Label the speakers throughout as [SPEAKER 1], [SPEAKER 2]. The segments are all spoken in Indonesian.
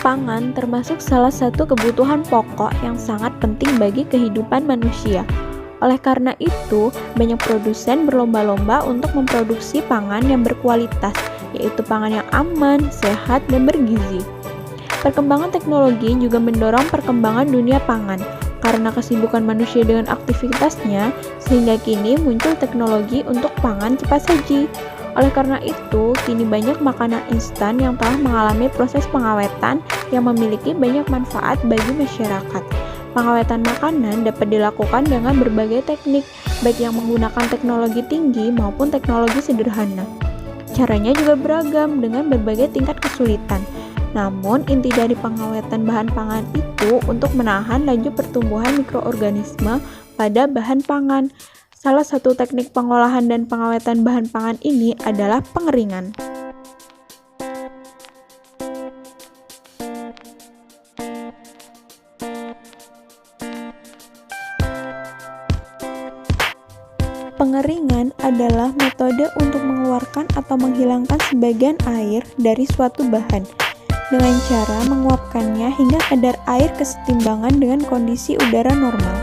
[SPEAKER 1] Pangan termasuk salah satu kebutuhan pokok yang sangat penting bagi kehidupan manusia. Oleh karena itu, banyak produsen berlomba-lomba untuk memproduksi pangan yang berkualitas, yaitu pangan yang aman, sehat, dan bergizi. Perkembangan teknologi juga mendorong perkembangan dunia pangan, karena kesibukan manusia dengan aktivitasnya, sehingga kini muncul teknologi untuk pangan cepat saji. Oleh karena itu, kini banyak makanan instan yang telah mengalami proses pengawetan yang memiliki banyak manfaat bagi masyarakat. Pengawetan makanan dapat dilakukan dengan berbagai teknik, baik yang menggunakan teknologi tinggi maupun teknologi sederhana. Caranya juga beragam dengan berbagai tingkat kesulitan. Namun, inti dari pengawetan bahan pangan itu untuk menahan laju pertumbuhan mikroorganisme pada bahan pangan. Salah satu teknik pengolahan dan pengawetan bahan pangan ini adalah pengeringan. Pengeringan adalah metode untuk mengeluarkan atau menghilangkan sebagian air dari suatu bahan dengan cara menguapkannya hingga kadar air kesetimbangan dengan kondisi udara normal,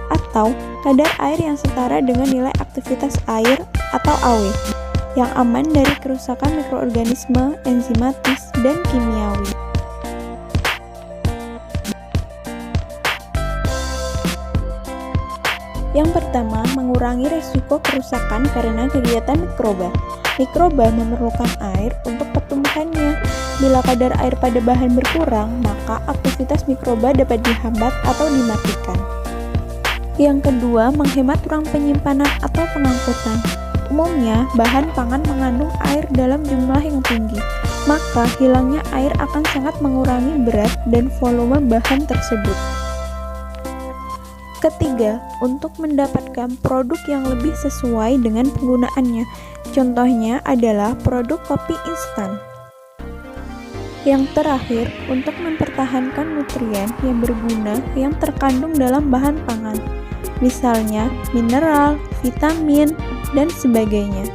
[SPEAKER 1] atau kadar air yang setara dengan nilai aktivitas air atau AW, yang aman dari kerusakan mikroorganisme, enzimatis, dan kimiawi. Yang pertama, mengurangi risiko kerusakan karena kegiatan mikroba. Mikroba memerlukan air untuk pertumbuhannya. Bila kadar air pada bahan berkurang, maka aktivitas mikroba dapat dihambat atau dimatikan. Yang kedua, menghemat ruang penyimpanan atau pengangkutan. Umumnya, bahan pangan mengandung air dalam jumlah yang tinggi, maka hilangnya air akan sangat mengurangi berat dan volume bahan tersebut. Ketiga, untuk mendapatkan produk yang lebih sesuai dengan penggunaannya. Contohnya adalah produk kopi instan. Yang terakhir, untuk mempertahankan nutrien yang berguna yang terkandung dalam bahan pangan. Misalnya mineral, vitamin, dan sebagainya.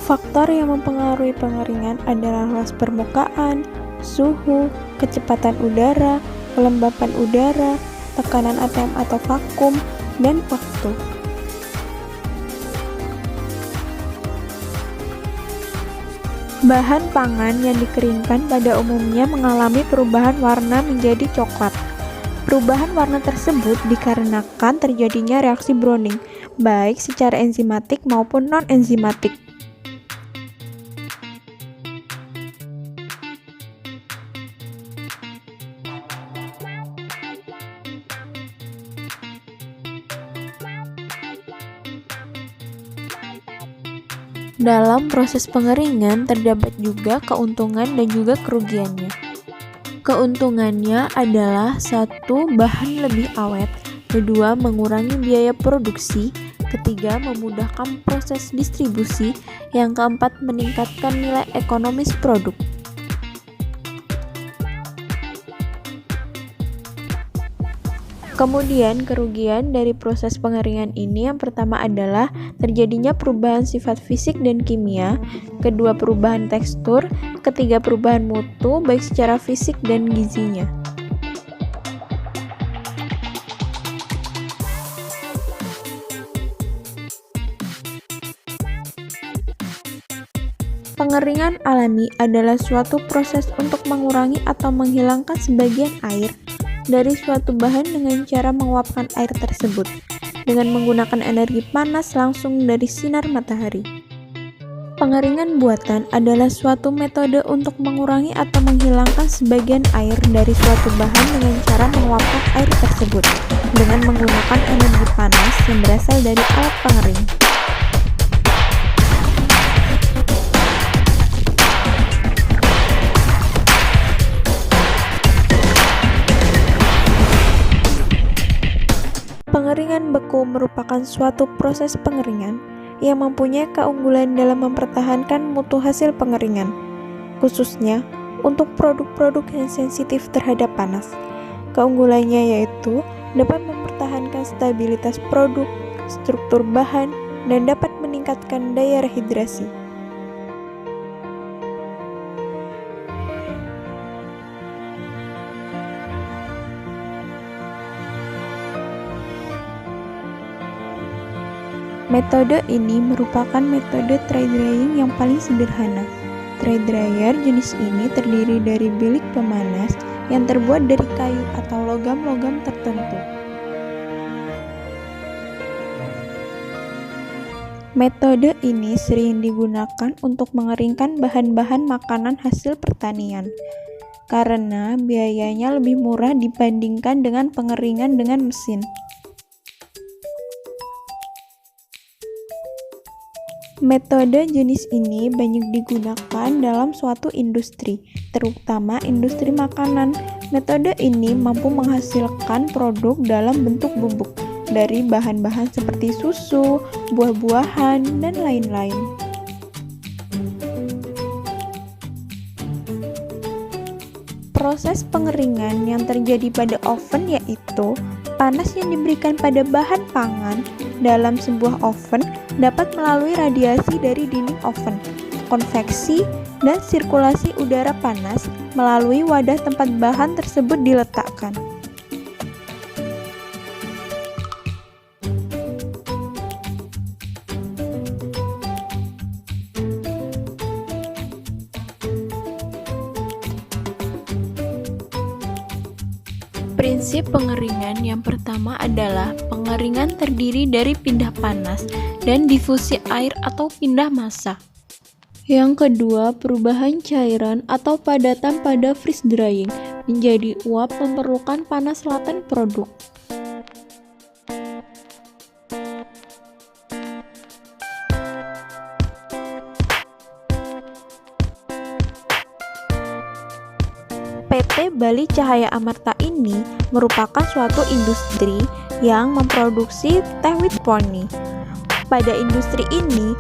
[SPEAKER 1] Faktor yang mempengaruhi pengeringan adalah luas permukaan, suhu, kecepatan udara, kelembapan udara, tekanan ATM atau vakum, dan waktu. Bahan pangan yang dikeringkan pada umumnya mengalami perubahan warna menjadi coklat. Perubahan warna tersebut dikarenakan terjadinya reaksi Browning, baik secara enzimatik maupun non-enzimatik. Dalam proses pengeringan terdapat juga keuntungan dan juga kerugiannya. Keuntungannya adalah 1. Bahan lebih awet, 2. Mengurangi biaya produksi, 3. Memudahkan proses distribusi, yang keempat meningkatkan nilai ekonomis produk. Kemudian kerugian dari proses pengeringan ini yang pertama adalah terjadinya perubahan sifat fisik dan kimia, kedua perubahan tekstur, ketiga perubahan mutu baik secara fisik dan gizinya. Pengeringan alami adalah suatu proses untuk mengurangi atau menghilangkan sebagian air dari suatu bahan dengan cara menguapkan air tersebut dengan menggunakan energi panas langsung dari sinar matahari. Pengeringan buatan adalah suatu metode untuk mengurangi atau menghilangkan sebagian air dari suatu bahan dengan cara menguapkan air tersebut dengan menggunakan energi panas yang berasal dari alat pengering. Pengeringan beku merupakan suatu proses pengeringan yang mempunyai keunggulan dalam mempertahankan mutu hasil pengeringan, khususnya untuk produk-produk yang sensitif terhadap panas. Keunggulannya yaitu dapat mempertahankan stabilitas produk, struktur bahan, dan dapat meningkatkan daya rehidrasi. Metode ini merupakan metode tray drying yang paling sederhana. Tray dryer jenis ini terdiri dari bilik pemanas yang terbuat dari kayu atau logam-logam tertentu. Metode ini sering digunakan untuk mengeringkan bahan-bahan makanan hasil pertanian, karena biayanya lebih murah dibandingkan dengan pengeringan dengan mesin. Metode jenis ini banyak digunakan dalam suatu industri, terutama industri makanan. Metode ini mampu menghasilkan produk dalam bentuk bubuk dari bahan-bahan seperti susu, buah-buahan, dan lain-lain. Proses pengeringan yang terjadi pada oven yaitu panas yang diberikan pada bahan pangan dalam sebuah oven dapat melalui radiasi dari dinding oven, konveksi, dan sirkulasi udara panas melalui wadah tempat bahan tersebut diletakkan. Prinsip pengeringan yang pertama adalah pengeringan terdiri dari pindah panas dan difusi air atau pindah massa. Yang kedua, perubahan cairan atau padatan pada freeze drying menjadi uap memerlukan panas laten produk. PT Bali Cahaya Amarta ini merupakan suatu industri yang memproduksi teh wheat pony. Pada industri ini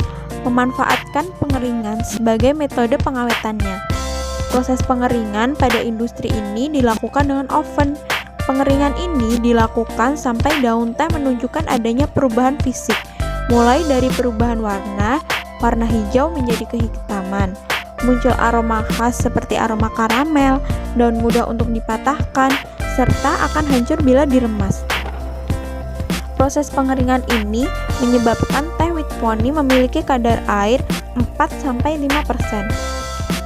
[SPEAKER 1] memanfaatkan pengeringan sebagai metode pengawetannya. Proses pengeringan pada industri ini dilakukan dengan oven. Pengeringan ini dilakukan sampai daun teh menunjukkan adanya perubahan fisik, mulai dari perubahan warna hijau menjadi kehitaman. Muncul aroma khas seperti aroma karamel, daun mudah untuk dipatahkan, serta akan hancur bila diremas. Proses pengeringan ini menyebabkan teh wheat pony memiliki kadar air 4-5%.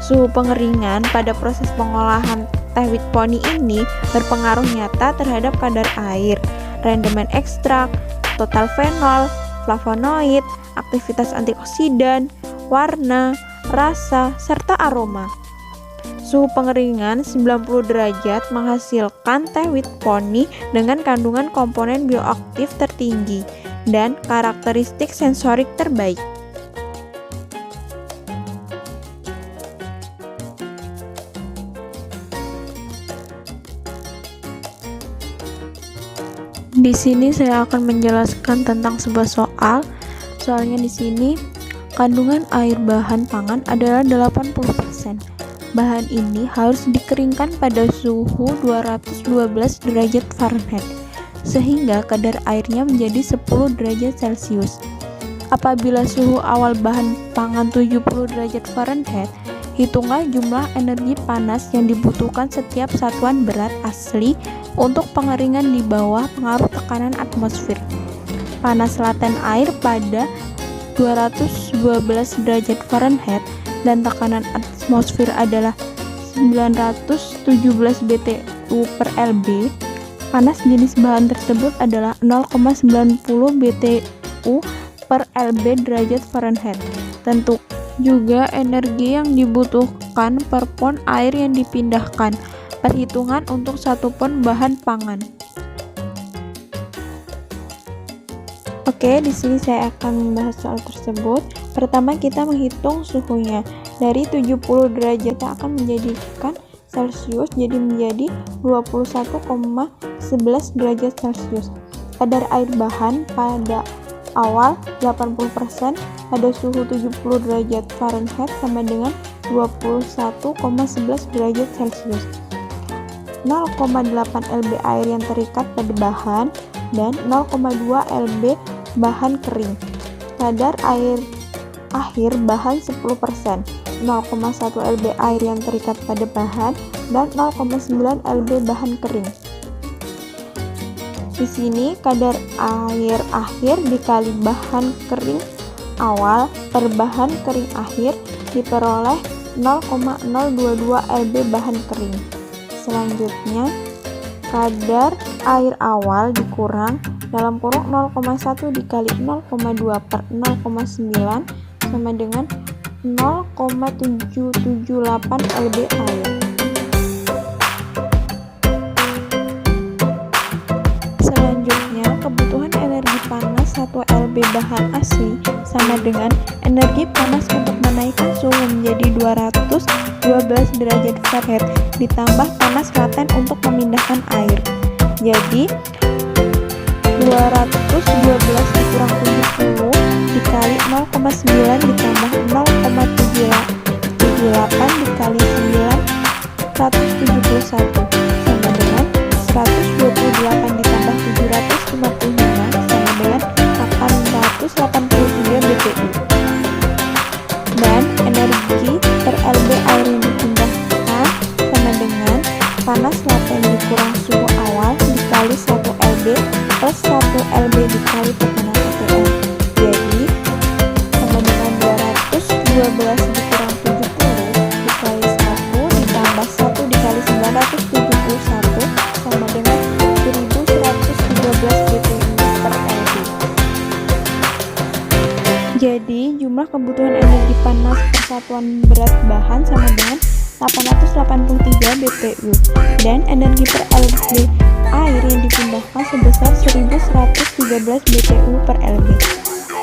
[SPEAKER 1] Suhu pengeringan pada proses pengolahan teh wheat pony ini berpengaruh nyata terhadap kadar air, rendemen ekstrak, total fenol, flavonoid, aktivitas antioksidan, warna, rasa, serta aroma. Suhu pengeringan 90 derajat menghasilkan teh wheat pony dengan kandungan komponen bioaktif tertinggi dan karakteristik sensorik terbaik. Di sini saya akan menjelaskan tentang sebuah soal. Soalnya di sini kandungan air bahan pangan adalah 80%. Bahan ini harus dikeringkan pada suhu 212 derajat Fahrenheit, sehingga kadar airnya menjadi 10 derajat Celcius. Apabila suhu awal bahan pangan 70 derajat Fahrenheit, hitunglah jumlah energi panas yang dibutuhkan setiap satuan berat asli untuk pengeringan di bawah pengaruh tekanan atmosfer. Panas laten air pada 212 derajat Fahrenheit dan tekanan atmosfer adalah 917 BTU per LB. Panas jenis bahan tersebut adalah 0,90 BTU per LB derajat Fahrenheit. Tentu juga energi yang dibutuhkan per pon air yang dipindahkan. Perhitungan untuk 1 pon bahan pangan. Oke, di sini saya akan membahas soal tersebut. Pertama, kita menghitung suhunya. Dari 70 derajat kita akan menjadikan Celcius jadi menjadi 21,11 derajat Celcius. Kadar air bahan pada awal 80% pada suhu 70 derajat Fahrenheit sama dengan 21,11 derajat Celcius. 0,8 lb air yang terikat pada bahan, dan 0,2 lb bahan kering. Kadar air akhir bahan 10%, 0,1 lb air yang terikat pada bahan, dan 0,9 lb bahan kering. Di sini kadar air akhir dikali bahan kering awal per bahan kering akhir diperoleh 0,022 lb bahan kering. Selanjutnya, kadar air awal dikurang dalam kurung 0,1 dikali 0,2 per 0,9 sama dengan 0,778 lb air. Selanjutnya, kebutuhan energi panas 1 lb bahan asli sama dengan energi panas untuk menaikkan suhu menjadi 212 derajat Fahrenheit ditambah panas laten untuk memindahkan air. Jadi 212 dikurang 70 dikali 0,9 ditambah 0,778 dikali 9 171 sama dengan 128 ditambah 755 sama dengan 883 BTU. Dan energi per lb air yang dipindahkan sama dengan panas laten dikurang suhu awal dikali 1 lb plus 1 lb dikali tekanan ATM. Jadi sama dengan 212 dikurang 70 dikali 1 ditambah 1 dikali 971 sama dengan 1113 BTU per lb. Jadi jumlah kebutuhan energi panas per satuan berat bahan sama dengan 883 BTU dan energi per lb air yang dipindahkan sebesar 1113 BTU per lb.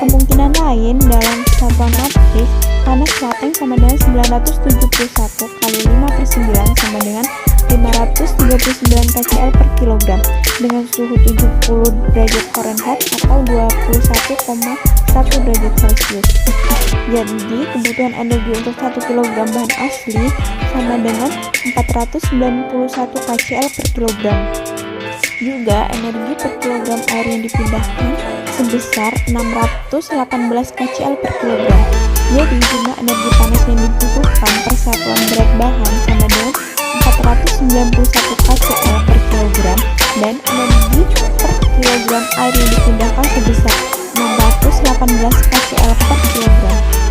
[SPEAKER 1] Kemungkinan lain dalam satuan matris, panas laten sama dengan 971 kali 5/9 sama dengan 539 kcal per kilogram dengan suhu 70 derajat Fahrenheit atau 21,1 derajat Celcius. Jadi kebutuhan energi untuk 1 kg bahan asli sama dengan 491 kcal per kilogram. Juga energi per kilogram air yang dipindahkan sebesar 618 kcal per kilogram. Jadi jumlah energi panas yang dibutuhkan per satuan berat bahan sama dengan 491 kcal per kilogram dan energi per kilogram air yang dipindahkan sebesar 618 kcal per kilogram.